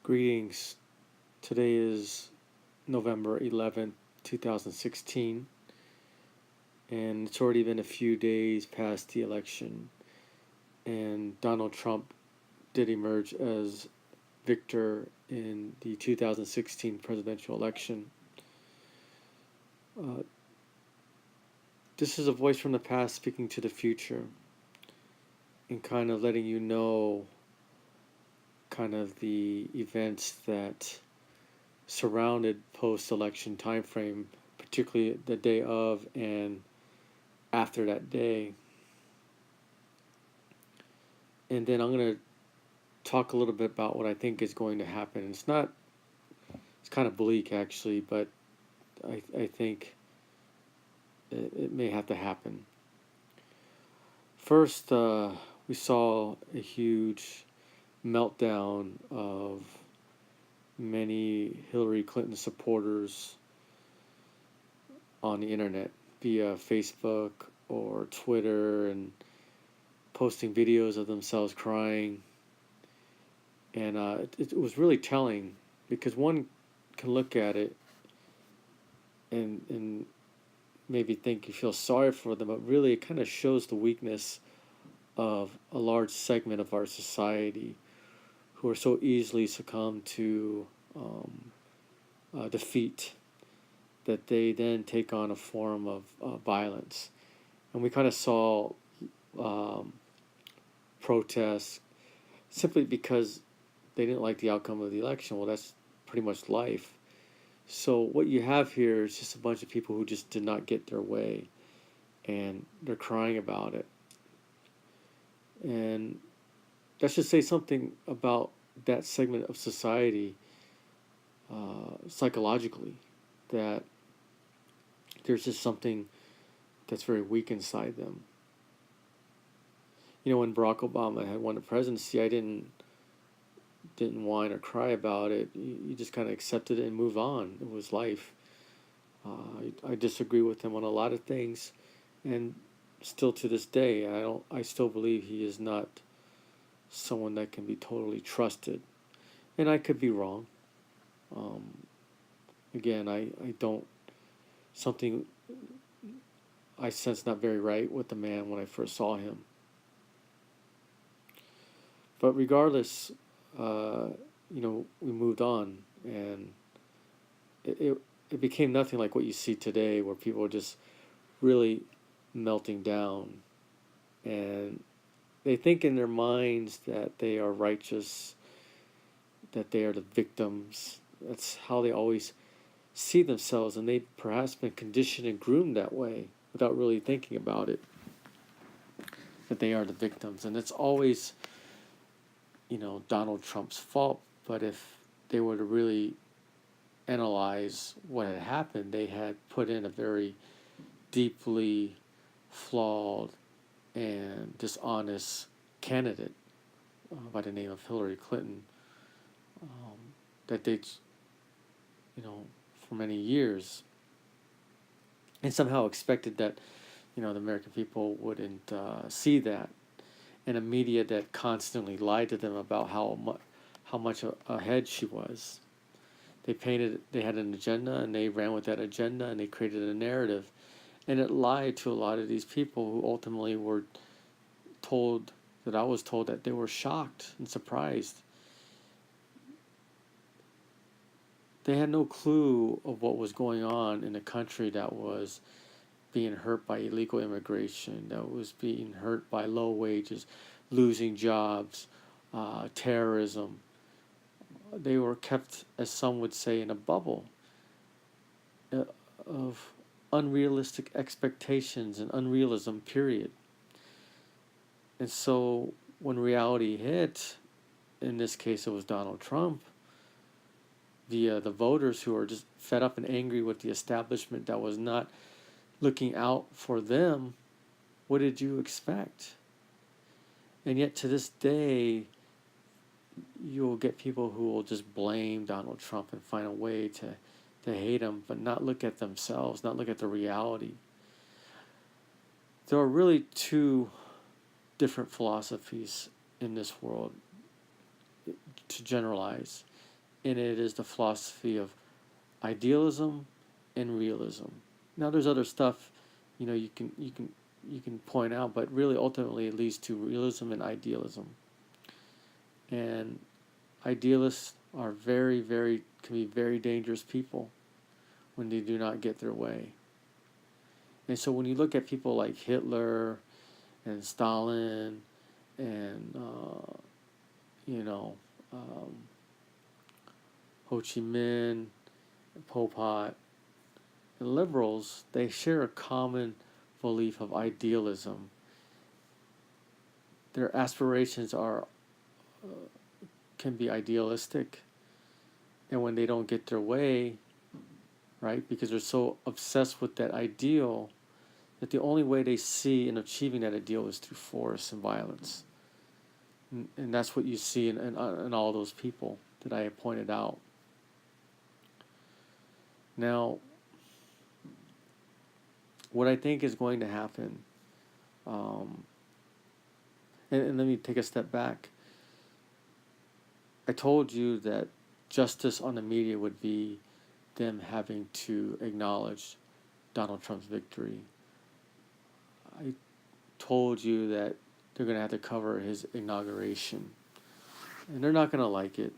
Greetings. Today is November 11th, 2016, and it's already been a few days past the election, and Donald Trump did emerge as victor in the 2016 presidential election. Uh, this is a voice from the past speaking to the future and kind of letting you know kind of the events that surrounded post-election time frame, particularly the day of and after that day. And then I'm going to talk a little bit about what I think is going to happen. It's kind of bleak actually, but I think it may have to happen. First, we saw a huge meltdown of many Hillary Clinton supporters on the internet via Facebook or Twitter, and posting videos of themselves crying. And it was really telling because one can look at it and maybe think you feel sorry for them, but really it kind of shows the weakness of a large segment of our society who are so easily succumb to defeat that they then take on a form of violence. And we kind of saw um, protests simply because they didn't like the outcome of the election. Well, that's pretty much life. So what you have here is just a bunch of people who just did not get their way, and they're crying about it. And that should say something about that segment of society psychologically, that there's just something that's very weak inside them. You know, when Barack Obama had won the presidency, I didn't whine or cry about it. You just kind of accepted it and move on. It was life. I disagree with him on a lot of things, and still to this day, I still believe he is not someone that can be totally trusted. And I could be wrong. Um, Again, I don't, something I sense not very right with the man when I first saw him. But regardless, uh, we moved on, and it became nothing like what you see today, where people are just really melting down, and they think in their minds that they are righteous, that they are the victims. That's how they always see themselves, and they've perhaps been conditioned and groomed that way without really thinking about it, that they are the victims. And it's always, Donald Trump's fault. But if they were to really analyze what had happened, they had put in a very deeply flawed and dishonest candidate by the name of Hillary Clinton, that they, for many years, and somehow expected that, the American people wouldn't see that, and a media that constantly lied to them about how much ahead she was. They had an agenda, and they ran with that agenda, and they created a narrative, and it lied to a lot of these people who ultimately were told, that I was told, that they were shocked and surprised. They had no clue of what was going on in a country that was being hurt by illegal immigration, that was being hurt by low wages, losing jobs, terrorism. They were kept, as some would say, in a bubble of unrealistic expectations and unrealism, period. And so when reality hit, in this case it was Donald Trump, via the voters who are just fed up and angry with the establishment that was not looking out for them, what did you expect? And yet to this day, you'll get people who will just blame Donald Trump and find a way to hate him, but not look at themselves, not look at the reality. There are really two different philosophies in this world, to generalize. and it is the philosophy of idealism and realism. Now, there's other stuff, you can point out, but really, ultimately, it leads to realism and idealism. And idealists are can be very dangerous people when they do not get their way. And so when you look at people like Hitler and Stalin and, Ho Chi Minh, Pol Pot, and liberals, they share a common belief of idealism. Their aspirations can be idealistic, and when they don't get their way, right, because they're so obsessed with that ideal, that the only way they see in achieving that ideal is through force and violence. And that's what you see in all those people that I have pointed out. Now, what I think is going to happen, and let me take a step back. I told you that justice on the media would be them having to acknowledge Donald Trump's victory. I told you that they're going to have to cover his inauguration. And they're not going to like it,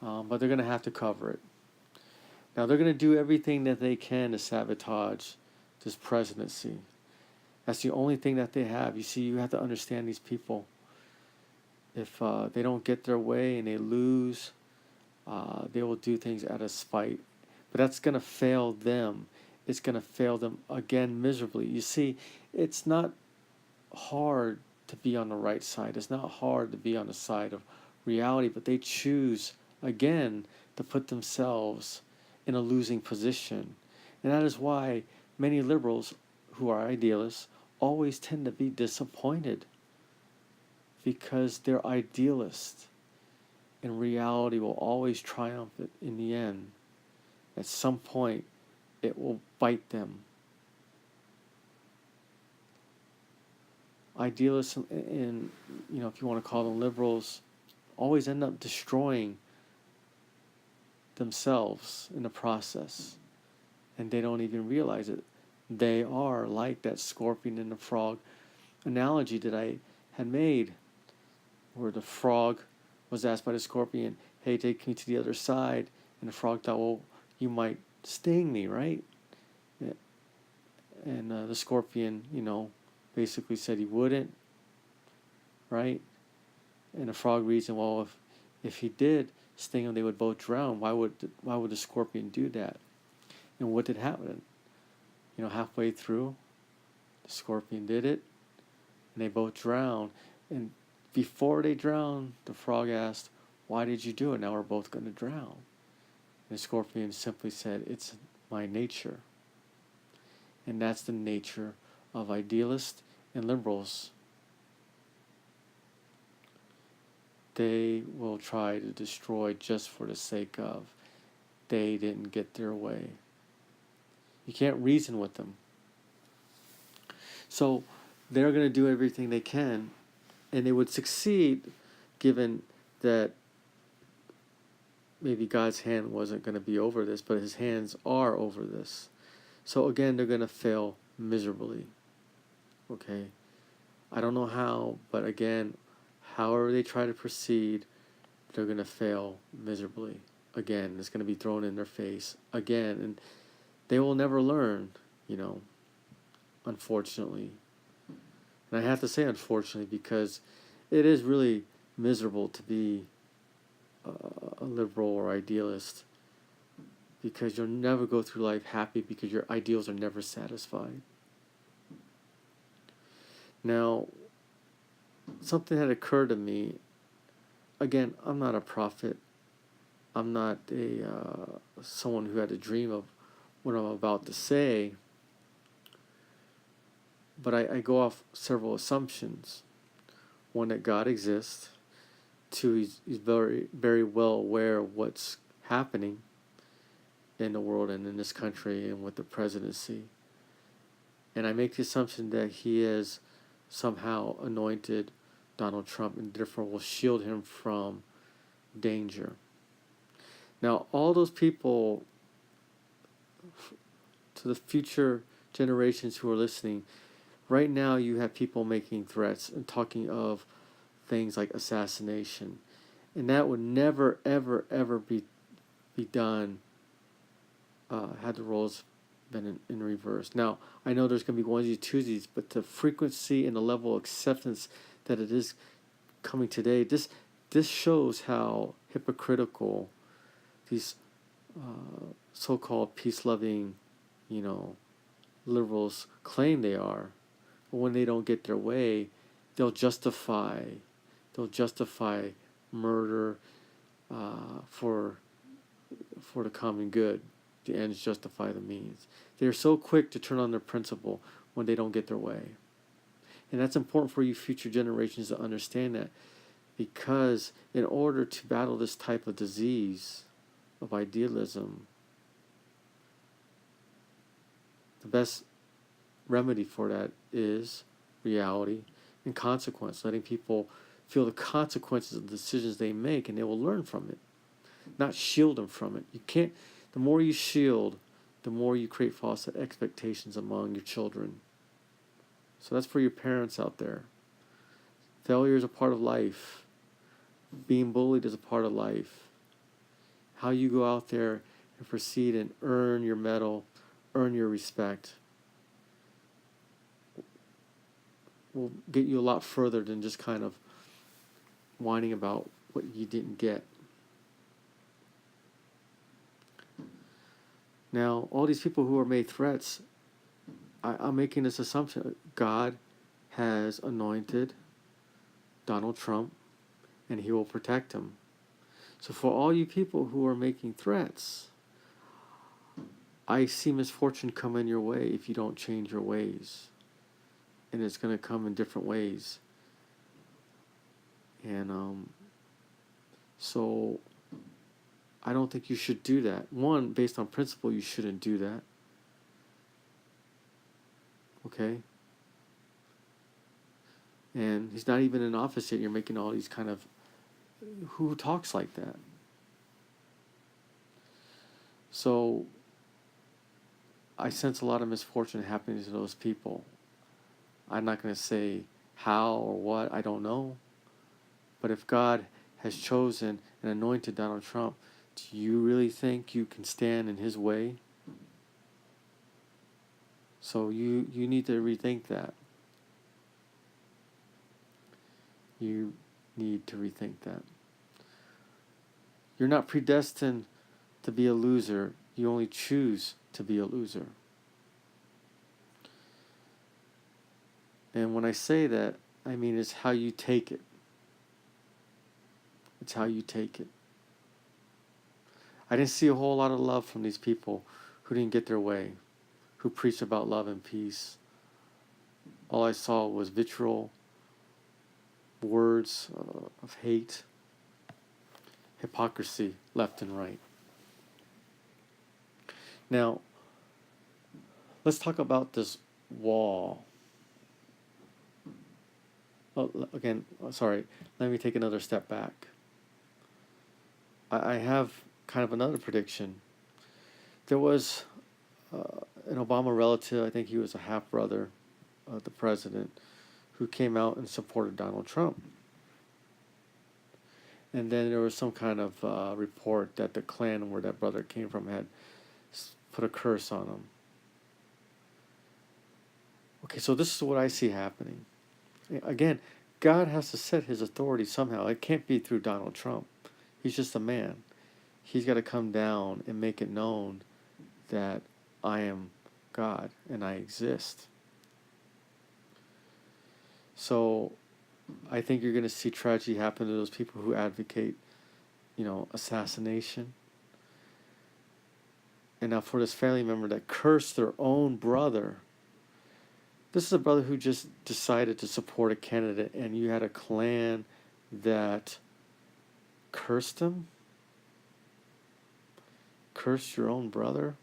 but they're going to have to cover it. Now, they're going to do everything that they can to sabotage this presidency. That's the only thing that they have. You see, you have to understand these people. If they don't get their way and they lose, they will do things out of spite. But that's going to fail them. It's going to fail them again miserably. You see, it's not hard to be on the right side. It's not hard to be on the side of reality, but they choose, again, to put themselves in a losing position. And that is why many liberals who are idealists always tend to be disappointed, because they're idealists, and reality will always triumph in the end. At some point, it will bite them. Idealists and if you want to call them liberals, always end up destroying themselves in the process, and they don't even realize it. They are like that scorpion and the frog analogy that I had made, where the frog was asked by the scorpion, "Hey, take me to the other side," and the frog thought, "Well, you might sting me, right?" And the scorpion, basically said he wouldn't, right? And the frog reasoned, well, if he did sting him, they would both drown. Why would the scorpion do that? And what did happen? Halfway through, the scorpion did it, and they both drowned. And before they drowned, the frog asked, "Why did you do it? Now we're both going to drown." And the scorpion simply said, "It's my nature." And that's the nature of idealists and liberals. They will try to destroy just for the sake of they didn't get their way. You can't reason with them. So they're going to do everything they can, and they would succeed given that maybe God's hand wasn't going to be over this, but his hands are over this. So again, they're going to fail miserably. Okay? I don't know how, but again, however they try to proceed, they're going to fail miserably. Again, it's going to be thrown in their face again, and they will never learn, unfortunately. And I have to say unfortunately, because it is really miserable to be a liberal or idealist, because you'll never go through life happy, because your ideals are never satisfied. Now, something had occurred to me. Again, I'm not a prophet. I'm not someone who had a dream of what I'm about to say. But I go off several assumptions. One, that God exists. Two, he's very, very well aware of what's happening in the world and in this country and with the presidency. And I make the assumption that he has somehow anointed Donald Trump and therefore will shield him from danger. Now, all those people, to the future generations who are listening, right now you have people making threats and talking of things like assassination. And that would never, ever, ever be done had the roles been in reverse. Now, I know there's going to be onesies, twosies, but the frequency and the level of acceptance that it is coming today, this shows how hypocritical these so-called peace-loving, liberals claim they are. But when they don't get their way, they'll justify murder for the common good. The ends justify the means. They're so quick to turn on their principle when they don't get their way. And that's important for you future generations to understand that, because in order to battle this type of disease of idealism, the best remedy for that is reality and consequence, letting people feel the consequences of the decisions they make, and they will learn from it, not shield them from it. You can't. The more you shield, the more you create false expectations among your children. So that's for your parents out there. Failure is a part of life. Being bullied is a part of life. How you go out there and proceed and earn your medal, earn your respect, will get you a lot further than just kind of whining about what you didn't get. Now, all these people who are made threats, I'm making this assumption. God has anointed Donald Trump, and he will protect him. So for all you people who are making threats, I see misfortune coming your way if you don't change your ways. And it's going to come in different ways. And so I don't think you should do that. One, based on principle, you shouldn't do that. Okay? And he's not even in office yet. You're making all these kind of... Who talks like that? So I sense a lot of misfortune happening to those people. I'm not going to say how or what. I don't know. But if God has chosen and anointed Donald Trump, do you really think you can stand in his way? So you need to rethink that. You need to rethink that. You're not predestined to be a loser. You only choose to be a loser. And when I say that, I mean it's how you take it. It's how you take it. I didn't see a whole lot of love from these people who didn't get their way, who preached about love and peace. All I saw was vitriol, words of hate, hypocrisy left and right. Now, let's talk about this wall. Again, sorry, let me take another step back. I have kind of another prediction. There was an Obama relative, I think he was a half-brother of the president, who came out and supported Donald Trump. And then there was some kind of report that the clan where that brother came from had put a curse on him. Okay, so this is what I see happening. Again, God has to set his authority somehow. It can't be through Donald Trump. He's just a man. He's got to come down and make it known that I am God and I exist. So I think you're going to see tragedy happen to those people who advocate, assassination. And now for this family member that cursed their own brother, this is a brother who just decided to support a candidate, and you had a clan that cursed him? Cursed your own brother?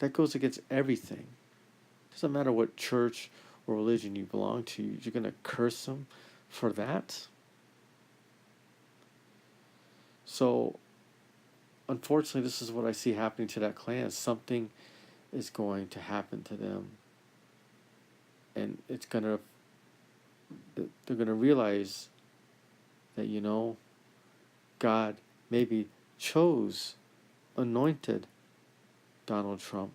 That goes against everything. It doesn't matter what church or religion you belong to. You're going to curse them for that? So, unfortunately, this is what I see happening to that clan. Something is going to happen to them, and they're gonna realize that, God maybe anointed Donald Trump,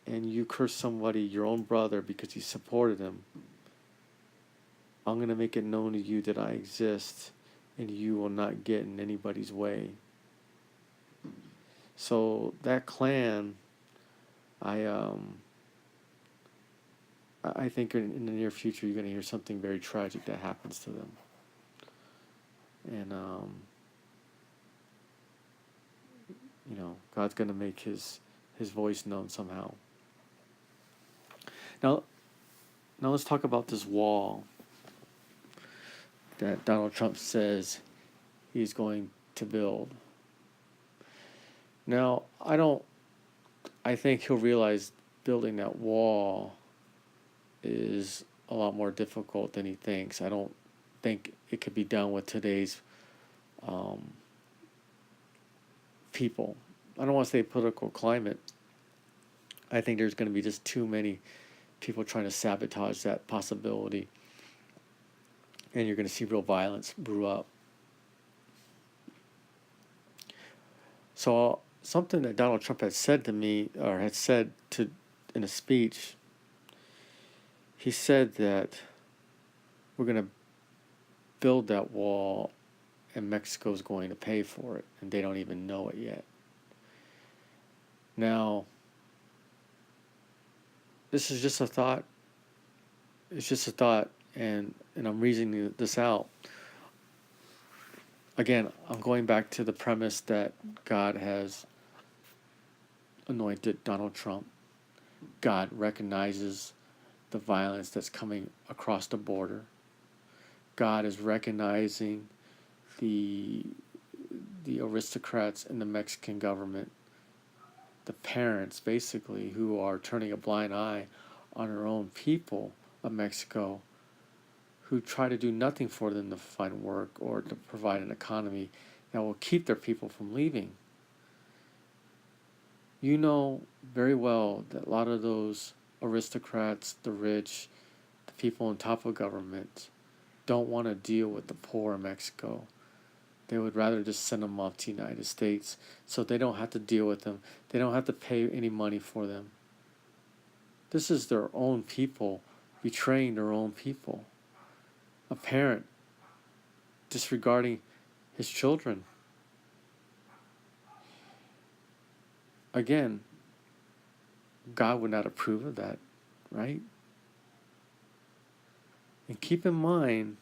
and you curse somebody, your own brother, because you supported him. I'm going to make it known to you that I exist, and you will not get in anybody's way. So that clan, I think in the near future you're going to hear something very tragic that happens to them, and God's going to make his voice known somehow. Now let's talk about this wall that Donald Trump says he's going to build. Now, I think he'll realize building that wall is a lot more difficult than he thinks. I don't think it could be done with today's people. I don't want to say political climate. I think there's going to be just too many people trying to sabotage that possibility, and you're going to see real violence brew up. So something that Donald Trump had said to me, or had said in a speech, he said that we're going to build that wall and Mexico's going to pay for it, and they don't even know it yet. Now, this is just a thought. It's just a thought, and I'm reasoning this out. Again, I'm going back to the premise that God has anointed Donald Trump. God recognizes the violence that's coming across the border. God is recognizing the aristocrats in the Mexican government, the parents basically, who are turning a blind eye on their own people of Mexico, who try to do nothing for them to find work or to provide an economy that will keep their people from leaving. You know very well that a lot of those aristocrats, the rich, the people on top of government, don't want to deal with the poor in Mexico. They would rather just send them off to the United States so they don't have to deal with them. They don't have to pay any money for them. This is their own people betraying their own people. A parent disregarding his children. Again, God would not approve of that, right? And keep in mind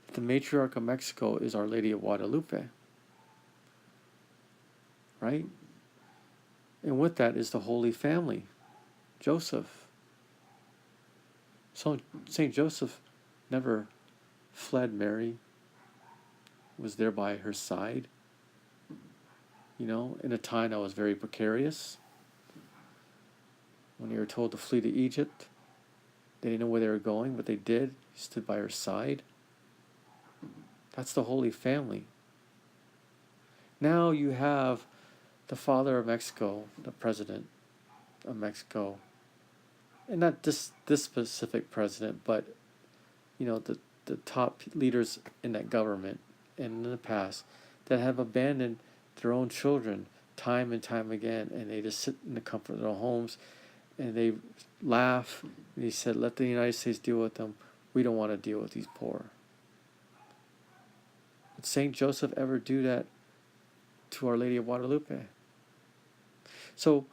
that the matriarch of Mexico is Our Lady of Guadalupe, right? And with that is the Holy Family, Joseph. So St. Joseph never fled Mary, was there by her side, in a time that was very precarious. When they were told to flee to Egypt, they didn't know where they were going, but they did. He stood by her side. That's the Holy Family. Now you have the father of Mexico, the president of Mexico, and not this specific president, but the top leaders in that government and in the past that have abandoned their own children time and time again, and they just sit in the comfort of their homes and they laugh, and he said, let the United States deal with them. We don't want to deal with these poor. Did St. Joseph ever do that to Our Lady of Guadalupe? So,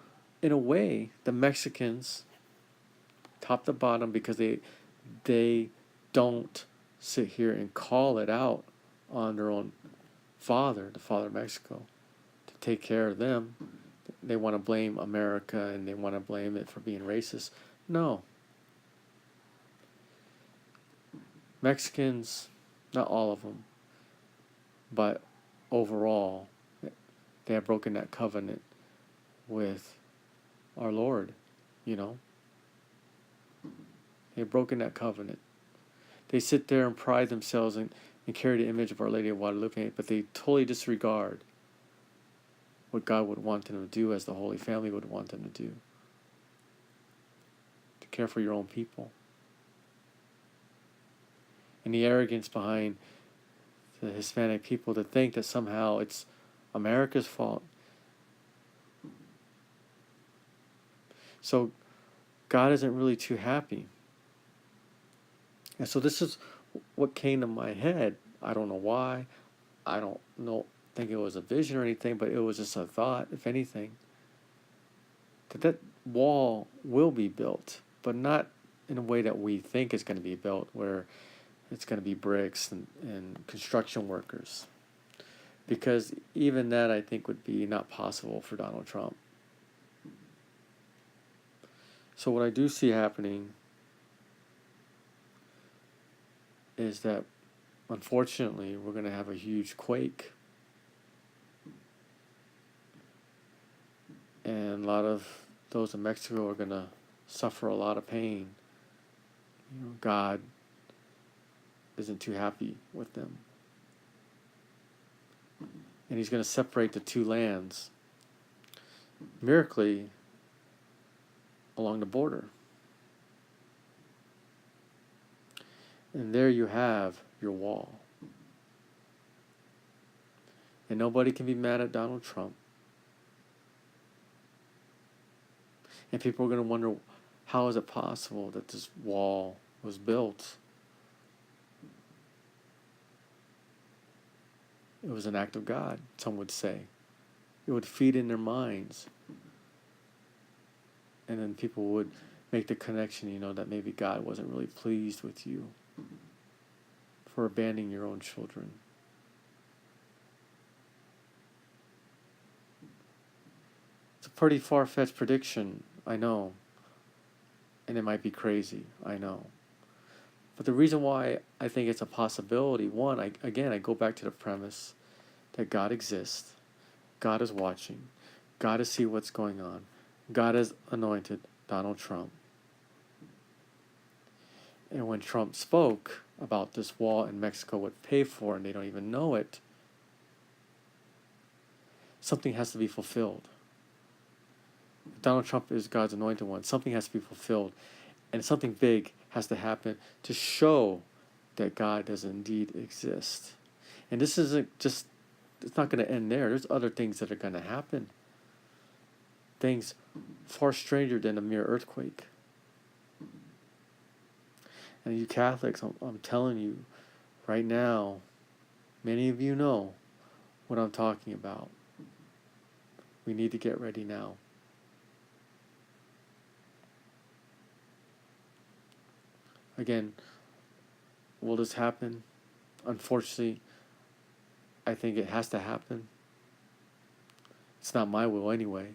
in a way, the Mexicans, top to bottom, because they don't sit here and call it out on their own father, the father of Mexico, to take care of them. They want to blame America and they want to blame it for being racist. No. Mexicans, not all of them, but overall, they have broken that covenant with our Lord, They've broken that covenant. They sit there and pride themselves and carry the image of Our Lady of Guadalupe, but they totally disregard what God would want them to do, as the Holy Family would want them to do. To care for your own people. And the arrogance behind the Hispanic people to think that somehow it's America's fault. So God isn't really too happy. And so this is what came to my head. I don't know why. I don't think it was a vision or anything, but it was just a thought, if anything. That wall will be built, but not in a way that we think it's going to be built, where it's going to be bricks and construction workers. Because even that, I think, would be not possible for Donald Trump. So what I do see happening is that, unfortunately, we're going to have a huge quake. And a lot of those in Mexico are going to suffer a lot of pain. God isn't too happy with them. And he's going to separate the two lands, miraculously, along the border. And there you have your wall. And nobody can be mad at Donald Trump. And people are going to wonder, how is it possible that this wall was built? It was an act of God, some would say. It would feed in their minds. And then people would make the connection, that maybe God wasn't really pleased with you for abandoning your own children. It's a pretty far-fetched prediction, I know. And it might be crazy, I know. But the reason why I think it's a possibility, one, I go back to the premise that God exists, God is watching, God is seeing what's going on, God has anointed Donald Trump. And when Trump spoke about this wall in Mexico would pay for, and they don't even know it, something has to be fulfilled. Donald Trump is God's anointed one. Something has to be fulfilled. And something big has to happen to show that God does indeed exist. And this isn't just, it's not going to end there. There's other things that are going to happen. Things far stranger than a mere earthquake. And you Catholics, I'm telling you, right now, many of you know what I'm talking about. We need to get ready now. Again, will this happen? Unfortunately, I think it has to happen. It's not my will anyway.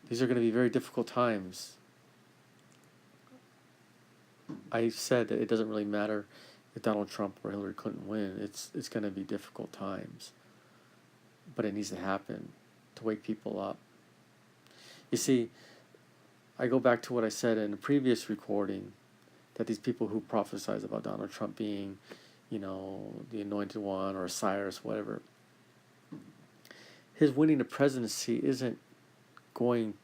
These are going to be very difficult times. I said that it doesn't really matter if Donald Trump or Hillary Clinton win. It's going to be difficult times. But it needs to happen to wake people up. You see, I go back to what I said in a previous recording, that these people who prophesize about Donald Trump being, the anointed one or Cyrus, whatever, his winning the presidency isn't going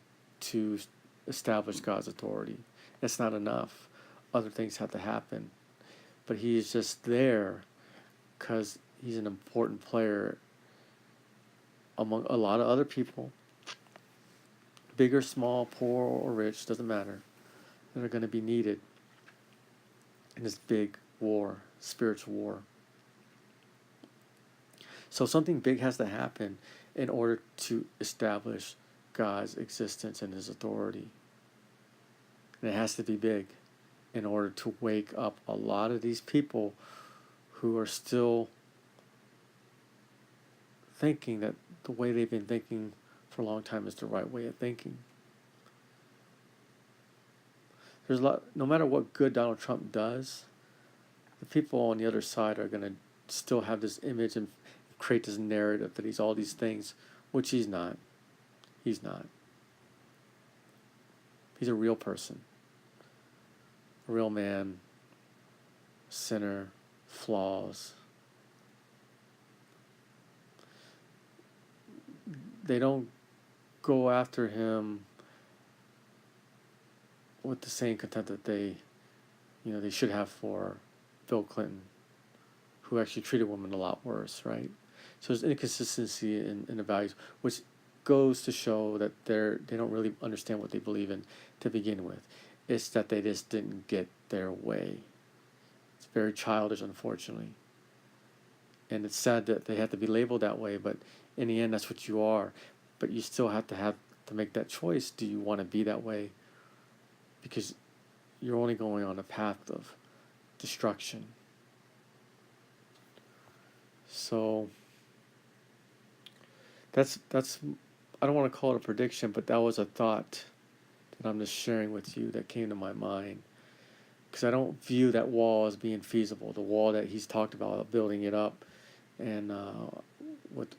to establish God's authority. It's not enough. Other things have to happen. But he is just there because he's an important player among a lot of other people, big or small, poor or rich, doesn't matter, that are going to be needed in this big war, spiritual war. So something big has to happen in order to establish God's existence and his authority. And it has to be big in order to wake up a lot of these people who are still thinking that the way they've been thinking for a long time is the right way of thinking. There's no matter what good Donald Trump does, the people on the other side are going to still have this image and create this narrative that he's all these things, which he's not. He's not. He's a real person, a real man, sinner, flaws. They don't go after him with the same contempt that they should have for Bill Clinton, who actually treated women a lot worse, right? So there's inconsistency in the values, which goes to show that they don't really understand what they believe in to begin with. It's that they just didn't get their way. It's very childish, unfortunately. And it's sad that they have to be labeled that way, but in the end, that's what you are. But you still have to make that choice. Do you want to be that way? Because you're only going on a path of destruction. So that's I don't want to call it a prediction, but that was a thought that I'm just sharing with you that came to my mind. Because I don't view that wall as being feasible. The wall that he's talked about, building it up, and with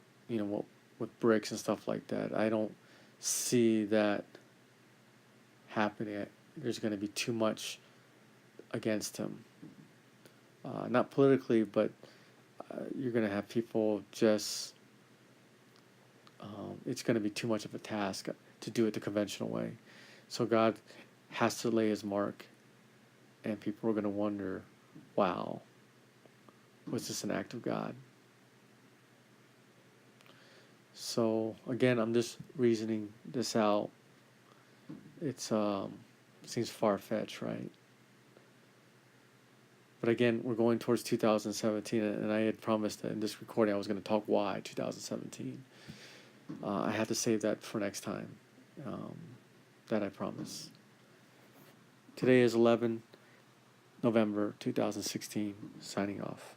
with bricks and stuff like that, I don't see that happening. There's going to be too much against him. Not politically, but you're going to have people just. It's going to be too much of a task to do it the conventional way. So God has to lay his mark, and people are going to wonder, wow, was this an act of God? So again, I'm just reasoning this out. It seems far-fetched, right? But again, we're going towards 2017, and I had promised that in this recording I was going to talk why 2017. I have to save that for next time. That I promise. Today is 11 November 2016, signing off.